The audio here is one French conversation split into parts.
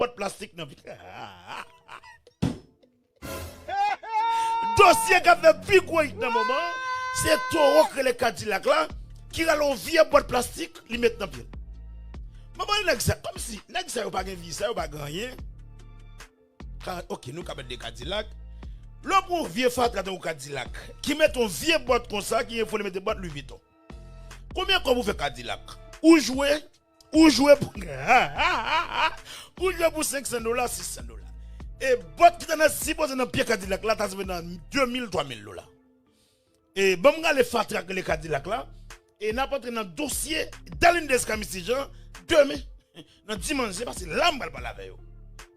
pot plastique dans dossier qui a fait plus gros dans le moment, c'est Toro que les Cadillac là, qui a le vieux boîte plastique, li met dans pied. Maman, comme si, n'a pas de vie, ça n'a pas gagné. Ok, nous avons des Cadillac. Le pour vieux fatra dans Cadillac, qui met un vieux boîte comme ça, qui faut mettre des boîtes Louis Vuitton. Combien qu'on vous fait Cadillac? Ou jouer pour $500, $600. Et boîte qui t'en a si posé dans pied Cadillac là, t'as dans $2,000, $3,000. Et bon, les fatra que les Cadillac là, et n'a pas dans le dossier d'Aline Descamis, genre, demain, dans dimanche, parce que l'âme va pas la veille.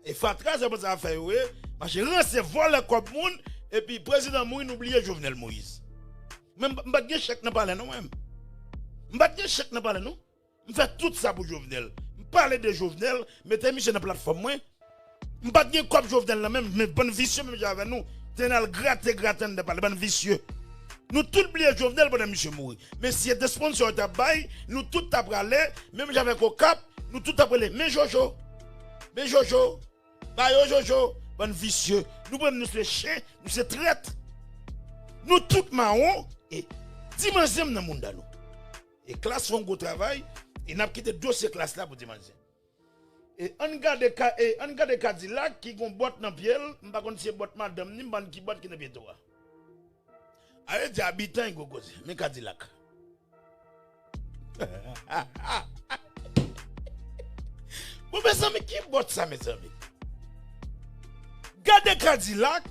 Et fatra, c'est pas ça à faire, oui. Parce que recevoir le comme monde, et puis le président Moïse n'oublie Jovenel Moïse. Même, je ne chèque pas parler, non, même. Je ne chèque pas parler, non. Je fais tout ça pour Jovenel. Je parle de Jovenel, mettez Michel dans la plateforme, moi. Je ne pas comme Jovenel, là, même, mais bon vicieux, même avec nous. Tenez le gratter de parler, bon vicieux. Nous tous oublions Jovenel pendant Michel mourir. Mais si il y a des sponsors qui bail, nous tous t'appelé, même j'avais au cap, nous tous appelé. Mais Jojo, bah Jojo, bon vicieux. Nous prenons nous ces chiens, nous ces traîtres. Nous tous marrons et dimanche dans le monde. Et classe font un travail et n'a quitté dossier classe là pour dimanche. Et on garde des Cadillac qui ont boîte dans pied, on pas connaître si boîte madame ni ban qui boîte qui dans pied toi. Avec des habitants qui cause mais Cadillac. Vous mes amis qui boîte ça mes amis. Gardez Cadillac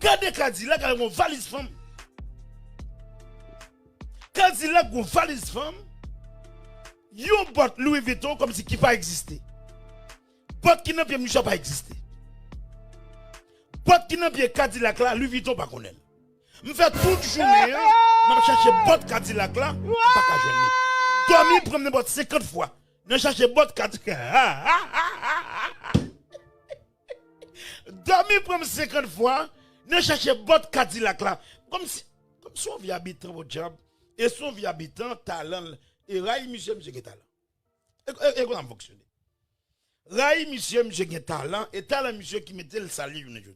avec une valise femme. Cadillac avec une valise femme. Yon bot Louis Vuitton comme si qui pas existé. Bot qui n'a pas pas existé. Bot qui n'a pas Cadillac là, Louis Vuitton pas connaît. Me fait toute journée, m'a chercher bot Cadillac là, pas qu'à joindre. Dormi prendre bot 50 fois. Ne chercher bot Cadillac. Dormi prendre 50 fois, ne chercher bot Cadillac là. Comme si on vit habitant votre job et son vie habitant talent. Et Rai, monsieur qui a talent. Et comment fonctionne? Rai, monsieur qui a talent, et talent, monsieur qui mettait le salaire une journée là.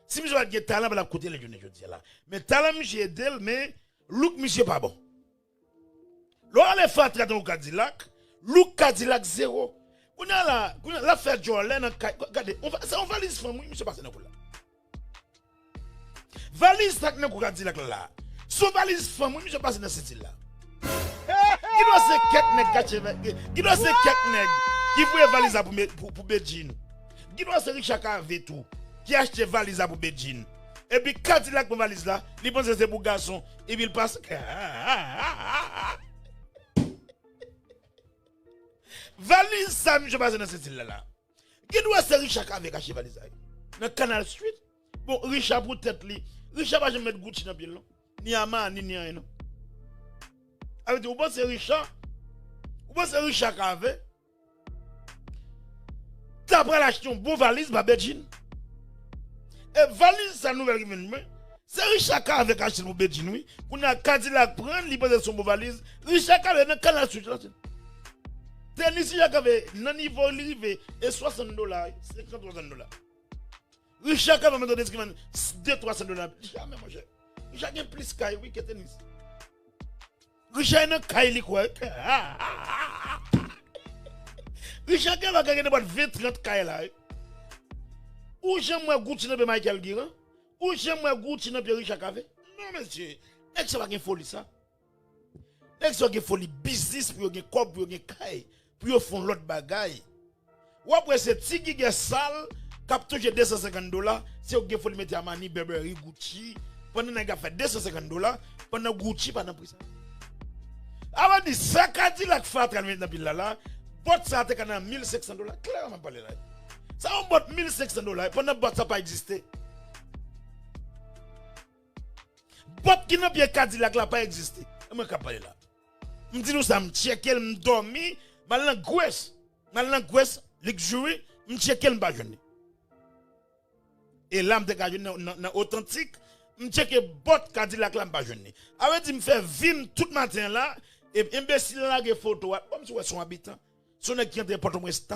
Si monsieur a talent, il va coûter le journée là. Mais talent, monsieur est d'elle, mais look, monsieur pas bon. Lorsque les fatra dans le Cadillac, look Cadillac zéro. On a la fête Jolene, regardez, on valise femme, monsieur passe dans là. Valise tak dans le Cadillac là. Son valise femme, monsieur passe dans cette là. Qui doit se qui doit se qui voulait valise pour Bedjin. Qui doit se Richard avec tout. Qui achète valise pour Bedjin. Et puis quand il a pour valise là, il pense que c'est pour garçon et puis il passe. Valise ça je passe dans cette là. Qui doit se Richard avec acheter valise dans Canal Street. Bon Richard pour tête li. Richard va jamais mettre Gucci dans pied non. Ni Armani ni rien non. Avec vous pensez Richard? Vous pensez Richard avait? T'as pris l'acheter une bonne valise, ma Bedjin. Et valise, sa nouvelle qui vient. C'est Richard avec acheté une Bedjin, oui. Qu'on a Cadillac prendre, il pose son bonne valise. Richard avait un canal sur là. Tennis, il avait un niveau élevé et $60, $50. Richard avait me donné $200-300. Jamais, mon cher. Richard a plus qu'à oui que tennis. Richard n'a pas de quoi. Richard va gagner 20-30 cailles là. Ou j'aime Gucci dans Michael Guiran. Ou j'aime Gucci dans Richard Cave. Non, monsieur. Est-ce que c'est folie ça? Est-ce que c'est folie business pour gagner quoi pour gagner caille pour faire l'autre bagaille? Ou après c'est tigui sale cap touche $250 c'est vous folie mettre Armani Burberry Gucci pendant que fait $250 pendant Gucci pendant prix ça. Avant de ça, Cadillac fatra dans pile là, bot ça te kana $1,500, clairement parler là. Ça on bot $1,500 pendant bot ça pas existé. Bot qui n'a bien Cadillac là pas existé. Moi ka parler là. Me dit nous ça me checker me dormi, mal gouesse, luxury, me checker me pas journée. Et là me ka dans authentique, me checker bot Cadillac là pas journée. Avec dit me faire vim tout matin là. Et imbécile là des photos comme si son habitant son qui entre Port-au-Prince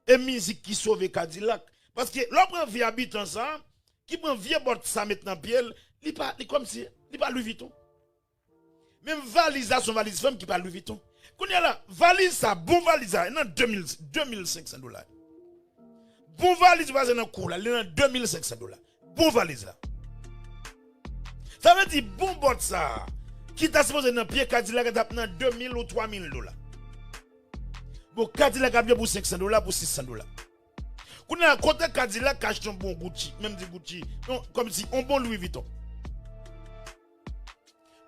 Et musique qui sauve Cadillac. Parce que l'homme prend vie habitant ça, qui prend vie bord ça maintenant pied, il pas comme si il pas Louis Vuitton. Même valise son valise femme qui pas Louis Vuitton. Quand y a là valise ça, bon valise ça, il 2500 $. Bon valise va dans cours là, il est 2500 $. Bon valise là. Ça veut dire bon bord ça qui t'a supposé dans pied Cadillac dans 2000 ou 3000 $. Bon Cadillac a bien pour 500 $, pour 600 $. Quand on a côté Cadillac achète un bon Gucci, même dit Gucci, non, comme si un bon Louis Vuitton.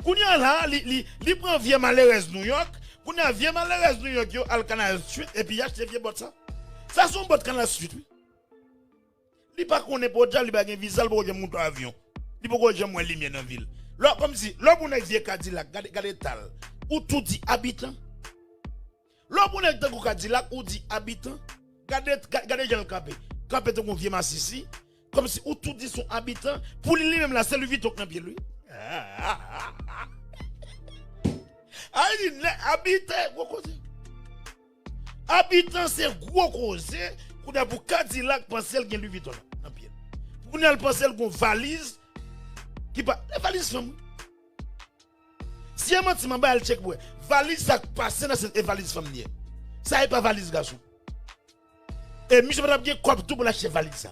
Quand on a là, il prend vieux malheureuse New York, quand on a vieux malheureuse New York, al Canal Street et puis il achète vieux bot ça. Ça son bot Canal Street oui. Il pas connaît pas déjà, il pas un visa pour monter avion. Il pas connaît moins lumière dans ville. Là comme si là on a vieux Cadillac, regardez tal, ou tout dit habitant. Là on a dans Cadillac ou dit habitant. Regardez Jean Capé. Capé ton vieux massissi comme si ou tout dit son habitant pour lui même là c'est lui vite dans pied lui. Habitant c'est gros cause pour pour Cadillac penser qu'il y a Louis Vuitton dans pied. Pour nous penser qu'on valise qui pas valise femme. Si un menti m'a elle check pour valise ça passe dans cette valise femme lié. Ça est pas valise garçon. Et monsieur va bien quoi tout pour l'acheter valise ça.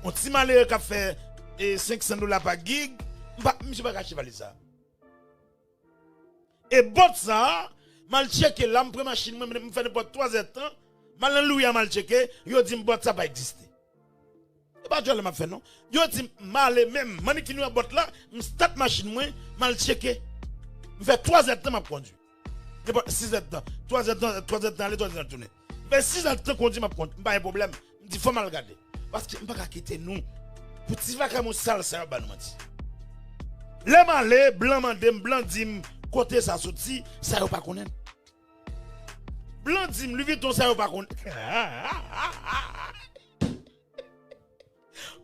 On ti malheureux qui fait 500 $ par gig, monsieur va acheter valise ça. Et bot ça, mal checké là, me prend machine, me fait n'importe 3 heures temps, mal loué mal checké, yo dit bot ça pas exister. Et pas je m'a fait non. Yo dit mal même, mani qui nous bot là, me start machine moi, mal checké. Me fait 3 heures temps m'a conduit. Et pas 6 heures temps, 3 heures temps, 3 heures temps aller 3 heures tourner. Mais 6 heures temps conduit m'a conduit, pas un problème. Me dit faut mal regarder parce que m'pas quitter nous. Pour ti va comme sale ça ba nous menti. Les malais blanc mandem blanc dim côté ça sorti, ça yo pas connaître. Blanc dim lui Vuitton ça yo pas connaître.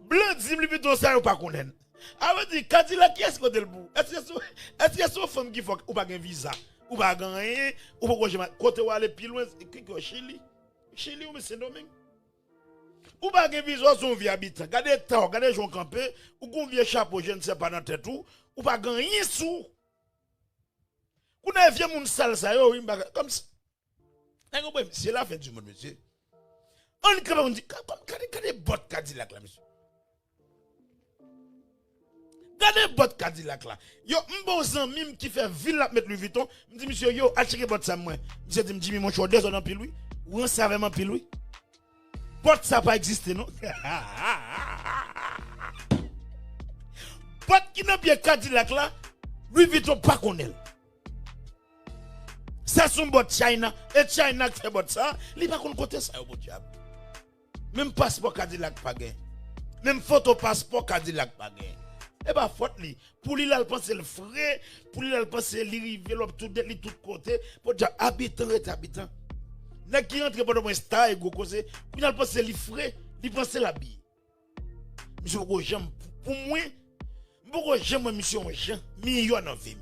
Blanc dim lui Vuitton ça yo pas connaître. Avec dit Cadillac qui est côté le bout. Est-ce que c'est une femme qui faut ou pas un visa ou pas gagner ou pas côté ou aller plus loin Chili. Chili ou c'est Domingue. Ou pas un visa son vie habitant. Regardez temps, regardez Jean Campé ou gon vieux chapeau je ne sais pas dans tête ou pas gagner sous. Vous n'avez vieux moun sale ça yo comme ça. C'est la fin du monde monsieur. On dit regardez bot Cadillac là monsieur. Regardez bot Cadillac là. Yo m'bon zanmim qui fait ville la mettre Louis Vuitton, me dit monsieur yo acheter bot ça moi. Monsieur dit me dit mon chaud deux en pile lui. Ou on savait en pile lui. Bot ça pas existé non. Bot qui n'a bien Cadillac là, Louis Vuitton pas connaît. Ça son bot China et China qui fait bot ça, il pas côté ça au diable. Même passeport Cadillac pas gain. Même photo passeport Cadillac pas gain. Et bah faute li pour lui là penser le frais, pour lui là penser li river tout de tout côté pour dire habitant et habitant. N'a qui rentre pendant mon star et go cause, pour lui penser li frais, li penser la bille. Monsieur go j'aime pour moi, beaucoup j'aime monsieur un Jean, million en vie.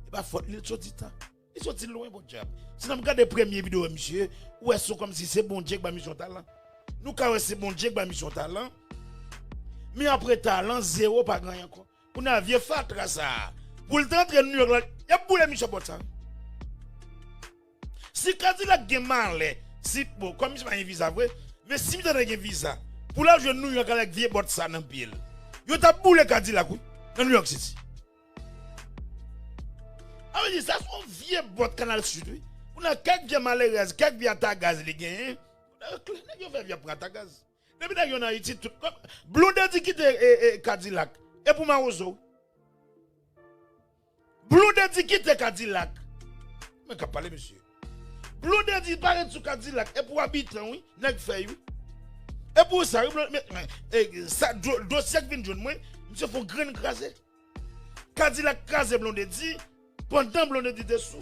Et bah faute li sorti temps. Il sorti loin bon diable. Si nous regardons les premières vidéos monsieur, ou est-ce comme si c'est bon Dieu qui mission talent. Nous quand c'est bon Dieu qui mission talent. Mais après talent zéro pas grand encore. On a vieux fatra ça. Pour le temps de New York là, il y a beaucoup de mission pour ça. Si Cadillac gen mal, si bon comme je pas un visa vrai, mais si me donne un visa, pour la je New York avec vieux bot ça dans pied. Yo t'a boule Cadillac oui, dans New York City. Ah oui, ça son vieux bot Canal Sud oui. On a quelques vieux malheureux, quelques vieux tagaz les gagne. Yo fait vieux prendre tagaz. Depuis là yon a Haïti tout comme Blondé dit quitter Cadillac et pour Marozo. Blondé dit quitter Cadillac. Mais qu'a parler monsieur. Blondé dit paraître sur Cadillac et pour habitant oui, nèg fait oui. Et pour ça ça dossier qui vient de moi, monsieur faut grain craser. Cadillac craser Blondé dit pendant Blondé dit dessous.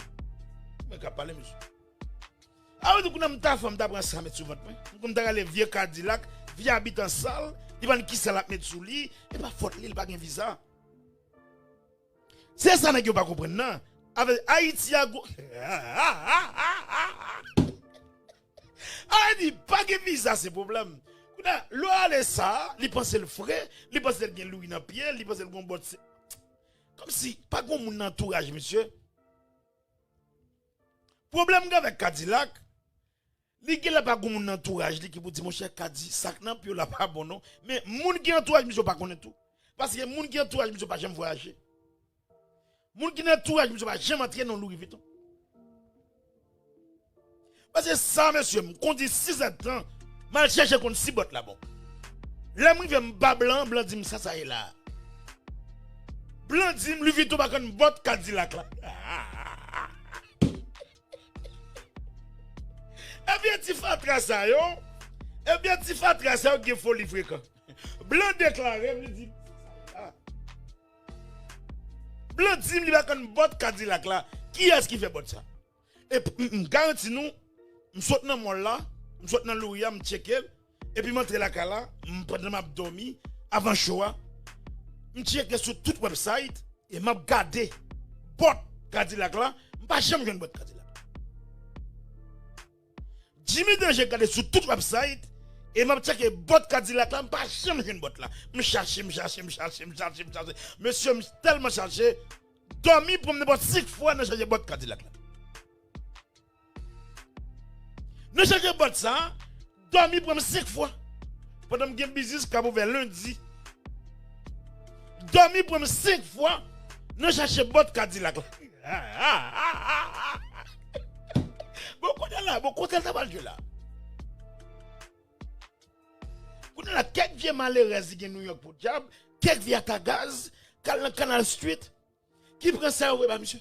Mais qu'a parler monsieur. Ah oui, nous avons ta femme d'apprendre ça mettre sur votre main. Nous avons les vieux Cadillac, vieux habitant sale, ils vont qui ça la mettre sous lit, et pas faute il pas un visa. C'est ça que vous pas comprendre non. Avec Haïti que visa c'est problème. L'eau allait ça, il pense le frais, il pense le gain Louis dans pied, il pense le bon bot. Comme si pas grand monde entourage monsieur. Problème avec Cadillac, li qui la pas grand monde entourage, li qui pour dire mon cher Cadi, sac nan puis la pas bon non, mais moun qui entourage monsieur pas connaît tout. Parce que moun qui entourage monsieur pas jamais voyager. Moun qui entourage monsieur pas jamais entrer dans Louis Vuitton. Parce que ça monsieur, qu'on dit 6 ans, mal chercher contre 6 bottes là bon. Là moi vient bas blanc dit ça est là. Blanc dit Louis Vuitton pas une botte Cadillac là. Eh bien, tu fais ça, yo. Eh bien, tu fais ça, qui faut livrer quand. Blanc déclaré, me dit. Blanc dit, il va une botte Cadillac là. Qui est-ce qui fait botte ça? Et puis, garantis nous, je saute dans mon là, je saute dans l'ouïa, je check et puis, je montre la cala, je prends ma dormi avant choix. Je check sur tout website et je regarde botte Cadillac là. Je ne vais jamais une botte Cadillac. Jimmy Danger regardé sur tout website et m'a checké bot Cadillac là, pas jamais une bot là. Me chercher. Monsieur tellement cherché, dormi pour me bot 6 fois dans chercher bot Cadillac là. Ne chercher bot ça, dormi pour me 5 fois. Pendant que business cap ouvert lundi. Dormi pour me 5 fois, ne chercher bot Cadillac là. Beaucoup de là, beaucoup de là, là. Vous avez quelques vieux malheureux qui sont New York pour job, quelques vieux à gaz, Canal Street, qui prennent ça au monsieur.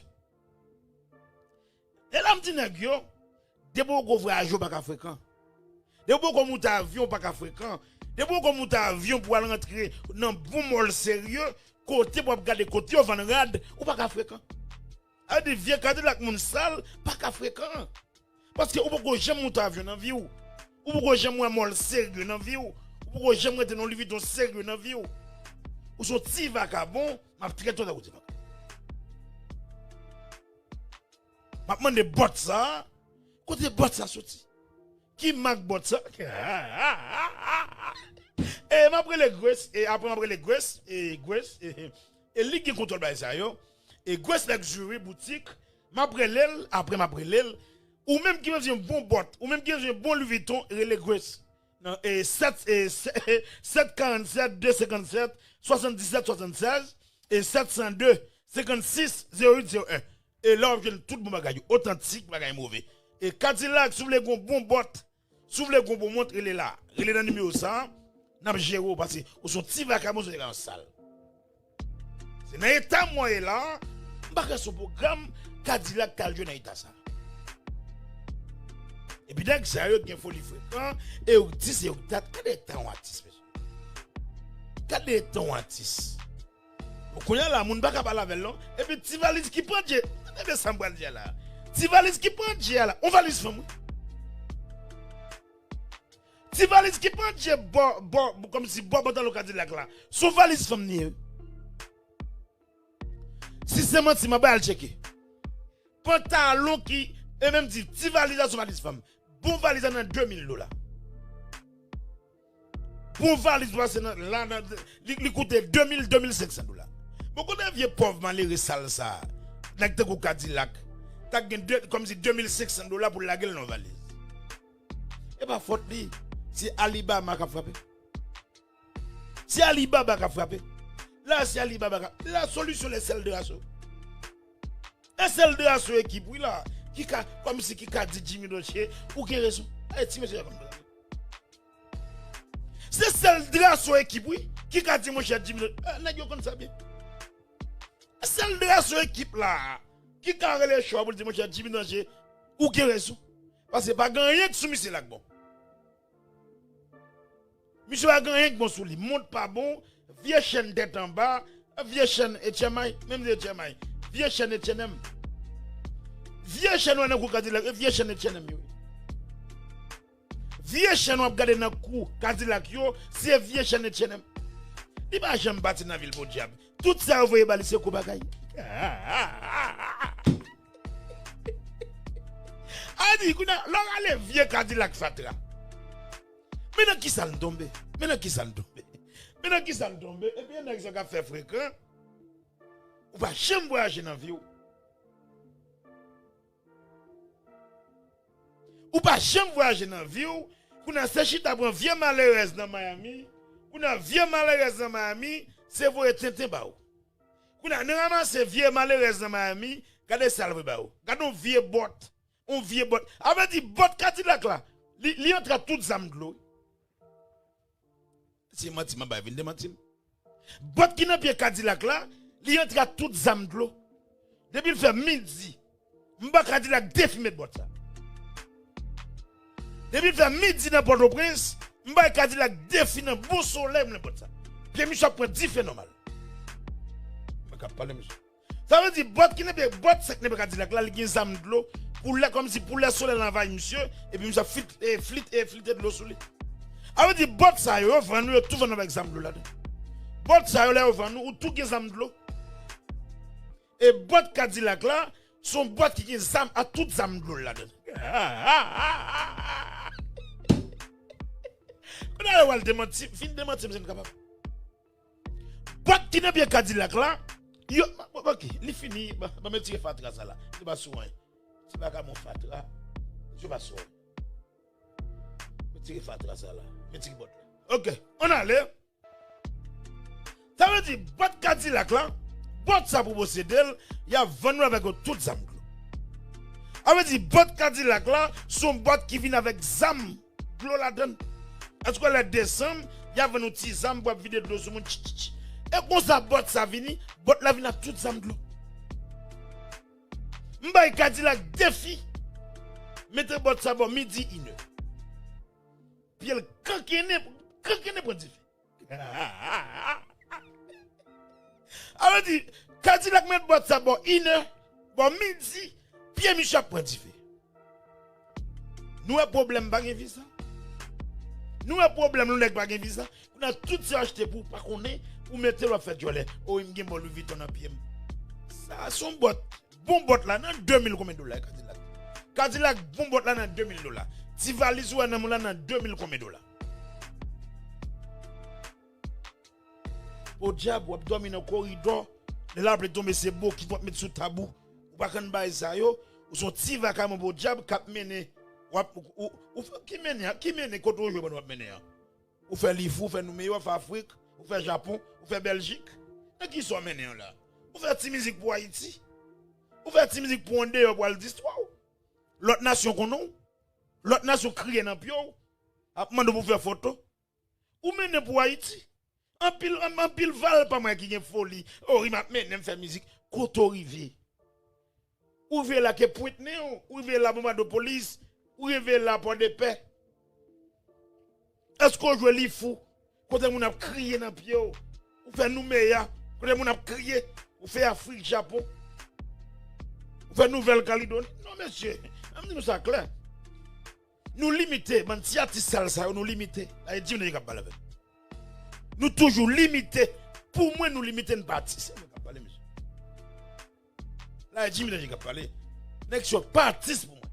Et là, je me dis, des beaux voyages pas fréquents. Des beaux monter avion pas fréquents. Des beaux monter avion pour aller rentrer dans un bon mall sérieux, côté pour regarder côté, on va rad ou pas fréquent. A des vieux cadres là, mon sale, pas fréquent. Parce que vous pouvez jamais monter avion dans la vie ou pouvez jamais monter mall sérieux dans la vie ou pouvez jamais monter dans le vide sérieux dans la vie ou sont petits vagabonds, m'a très toi de m'a demandé bot ça, côté bot ça sorti. Qui marque bot ça? Et m'a pris les Grace et après m'a pris les Grace et lui qui contrôle ça yo et Grace Luxury boutique m'a pris l'aile après m'a pris l'aile. Ou même qui veut un bon bot, ou même qui veut un bon Louis Vuitton, relais Grace. Et 747 257 77 76 et 702 56 0801. Et là, on vient tout bon bagage, authentique, bagage mauvais. Et Cadillac, si vous voulez un bon bot, si vous voulez un bon montre, il est là. Il est dans le numéro 100, n'a géré parce que vous sont petits vacabons sur la salle. C'est dans l'état moyen là, on son programme Cadillac Caljo dans l'état ça. Et puis, dès que ça y est, il faut livrer. Et au 10 et au 4, quel est ton artiste, monsieur? Quel est ton artiste? Vous connaissez la moun baka parler avec l'homme. Et puis, ti valise qui prend Dieu. On est sans bras Dieu là. Ti valise qui prend Dieu là. On valise femme. Ti valise qui prend Dieu, comme si bon dans le Cadillac là. Son valise femme ni. Si c'est moi, si ma balle checker. Pantalon qui, et même dit, ti valise à son valise femme. Bon valise dans $2000. Bon valise là, il coûte $2500. Beaucoup de vieux pauvres malheureux sale ça. N'a que au Cadillac. T'as gagné comme si $2500 pour la gueule dans valise. Et pas faute li. Si Alibaba a frappé. Si Alibaba a frappé. Là, si Alibaba la solution est celle de Asso. Et celle de Asso équipe, oui là. Qui comme si qui a dit Jimmy Dossier ou qui raison. C'est celle de Asso équipe, oui. Qui a dit mon cher Jimmy Dossier. N'a comme ça bien. Celle de Asso équipe là. Qui a les choix pour dire mon cher Jimmy Dossier ou qui raison. Parce que pas gagner que soumis là bon. Monsieur a gagné bon sous lui, monte pas bon, vieux chaîne tête en bas, vieux chaîne et tchamaï, même de tchamaï, vieux chaîne et tchenem. Vieux chaîne on a kou Cadillac, vieux chaîne et tchenem yo. Vieux chaîne on a gardé dans kou Cadillac yo, c'est vieux chaîne et tchenem. Il va jamais battre dans la ville pour diable. Tout ça vous voyez baliser kou bagay. A dit qu'on a l'on a les vieux Cadillac fatra. Maintenant qui ça tombe? Maintenant qui ça tombe? Maintenant qui ça tombe? Et puis il y a qui fait fréquent. Ou pas jamais voyager dans la vie. Ou pas jamais voyager dans la vie. Ou n'a séché d'abord vieux malheureuse dans Miami. Ou n'a vieux malheureuse dans Miami. C'est vous et tintin ba ou. Ou n'a ramassé vieux malheureuse dans Miami. Regardez ça le ba ou. Regardez un vieux bot. Un vieux bot. Avait dit bot Cadillac là. Li entre toutes zam de l'eau. C'est menti, ma vin de menti. Bot qui n'a pas Cadillac là, li entre toutes zam de l'eau. Depuis il fait midi, m'ba Cadillac défimé de bot ça. Depuis il fait midi dans Port-au-Prince, m'ba Cadillac défimé dans beau soleil de bot ça. Puis Michel point 10 phénomène. Je pas parler monsieur. Ça veut dire bot qui n'a pas bot ça n'est pas Cadillac là, li gen zam de l'eau pour la comme si pour le soleil l'envahit monsieur et puis monsieur flit de l'eau sous lui. A veut dire bot ça yo vend nous tout vend avec zam de l'eau là-dedans. Bot ça yo là vend nous ou tout gen zam de l'eau. Et bot Cadillac là son bot qui gen zam à tout zam de l'eau là-dedans. On a le démenti, fin démenti c'est capable. Bot qui n'a bien Cadillac là, yo OK, il fini, ba me tirer fatra ça là. Il va soin. C'est pas comme mon fatra. Je vais soin. Me tirer fatra ça là. Bot. Ok, on allait. Ça veut dire, bot Cadillac là, bot ça pour posséder, il y a vendu avec tout zam. Ça veut dire, bot Cadillac là, son bot qui vient avec zam, l'eau là-dedans. Est-ce que le décembre, il y a venu petit zam pour vider de l'eau sur mon tch. Et quand ça bot ça vient, bot là vient avec tout zam de l'eau. M'bay Cadillac défi. Mettez bot ça bon midi 1h. Puis elle kankene pour dire. Alors dit Cadillac met bot ça bon 1h, bon midi, Pierre Michel pour dire. Nous un problème pas visa. Nous un problème nous pas visa. On a tout ça acheté pour pas connaître pour mettre le fait joler. Oh il me gagne Louis Vuitton en pied. Ça son bot, bon bot là dans 2000 combien de dollars Cadillac. Cadillac bon bot là dans 2000 dollars. Si valise ou nan là dans 2000 combien de dollars. Au diable ou dormir dans corridor, de l'arbre tomber c'est beau qui vont mettre sous tabou. Ou pas kan bail ça yo, ou son ti vacances au diable cap mener ou qui mène côté où je vais mener. Ou fait livre, ou fait nous meilleur fait Afrique, ou fait Japon, ou fait Belgique. Et qui sont menés là? Ou fait ti musique pour Haïti. Ou fait ti musique pour Ondé pour l'histoire. L'autre nation qu'on non. L'autre nation crie dans pio. A demandé pour faire photo. Ou menez pour Haïti. En pile val pas moi qui gen folie. Oh, il m'a mené faire musique Koto Rivier. Ou veut la que pointe néo, ou veut la bombe de police, ou veut la pour de paix. Est-ce qu'on joue les fous? Quand on a crié dans pio, ou fait nous meilleur, quand on a crié, ou fait Afrique, Japon, ou fait Nouvelle-Calédonie. Non monsieur, nous ça clair. Nous limiter, man si artiste ça nous limiter. Ay dit nous pas avec. Nous toujours limiter. Pour moi nous limiter une partie, c'est nous parler monsieur. Là dit nous pas parler. Nek je pas artiste pour moi.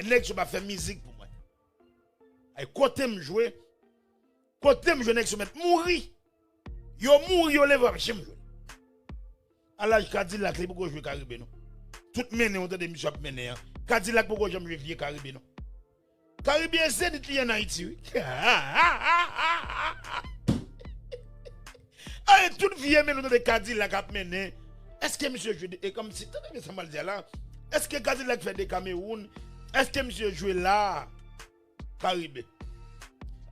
Nek je pas faire musique pour moi. Ay côté me jouer. Côté me jouer nek je mettre mourir. Yo mourir yo lève avec chem jouer. À l'âge Cadillac li pour jouer Caribé non. Tout mené on de monsieur mené. Cadillac pour jouer vieux Caribé non. Caribien c'est dit en Haïti. Ah, tout vieux mais nous de Cadillac a mené. Est-ce que monsieur joue et comme si ça mal dire là. Est-ce que Cadillac fait des Cameroun? Est-ce que monsieur joue là Caribé?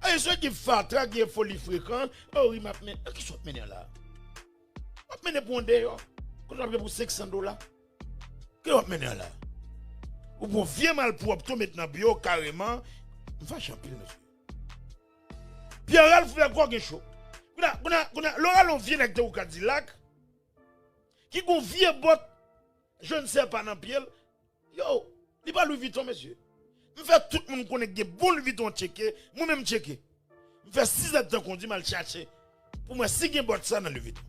Ah, ceux qui fatra qui est folie fréquent, oh il m'a mené qui sont mené là. M'a mené pour d'ailleurs. Qu'on a pour $500. Qui m'a mené là? Ou pour vieux mal propre tout mettre dans bio carrément, va champion monsieur. Pierre Ralph fait quoi que chaud. L'oral on vient avec de Cadillac qui gon vieux bot je ne sais pas dans pied. Yo, il pas Louis Vuitton monsieur. Me fait tout le monde connaît que bon Louis Vuitton checker, moi même checker. Me fait 6 ans de qu'on dit mal chercher. Pour moi si gen bot ça dans Louis Vuitton.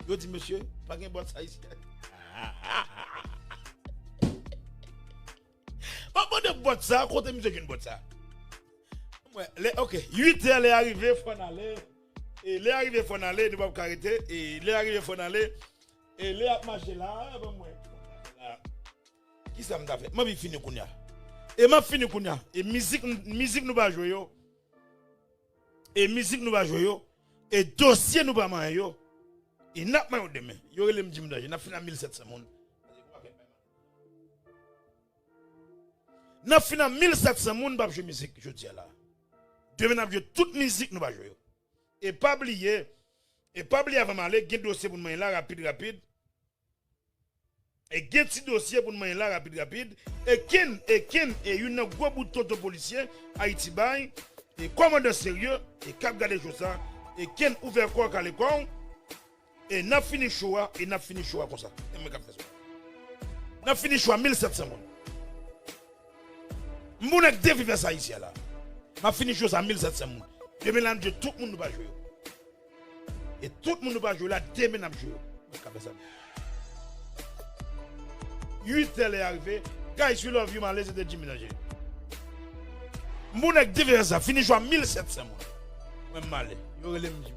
Yo dit monsieur, pas gen bot ça ici. Pas de bot ça, côté monsieur une bot ça. Ouais, ok, 8 heures, les arrivés, faut aller. Et les arrivés, faut aller, nous ne pouvons pas arrêter. Et les arrivés, faut aller. Et les marcher là, qui ça m'a fait? Moi, je finis Kounia. Et je finis Kounia. Et musique nous va jouer. Et musique nous va jouer. Et dossier nous va jouer. Et n'a pas eu demain. Il y aurait les m'dimmes d'âge. Il a fini à 1700 personnes. Il a fini à 1700 personnes pour jouer musique, je dis là. Demain, nous jouer toute musique nous va jouer. Et pas oublier avant d'aller, il y a un dossier pour nous là, rapide. Et il y a un petit dossier pour nous là, rapide. Et une gros bouton de policier, Haïti Bay, et commandant sérieux, et cap garder choses ça, et Ken ouvert quoi à l'école, et n'a fini choix, comme ça. N'a fini choix 1700 personnes. Moun ek devi faire ça ici là. M'a fini chose à 1700 personnes. Je mélange tout le monde va jouer. Et tout le monde va jouer là, demain va jouer. 8 heures est arrivé. Guys, je love you, malaise de Jimmy Nager. Moun ek devi faire ça. Fini jouer à 1700 personnes. Même malé. Yo relève Jimmy.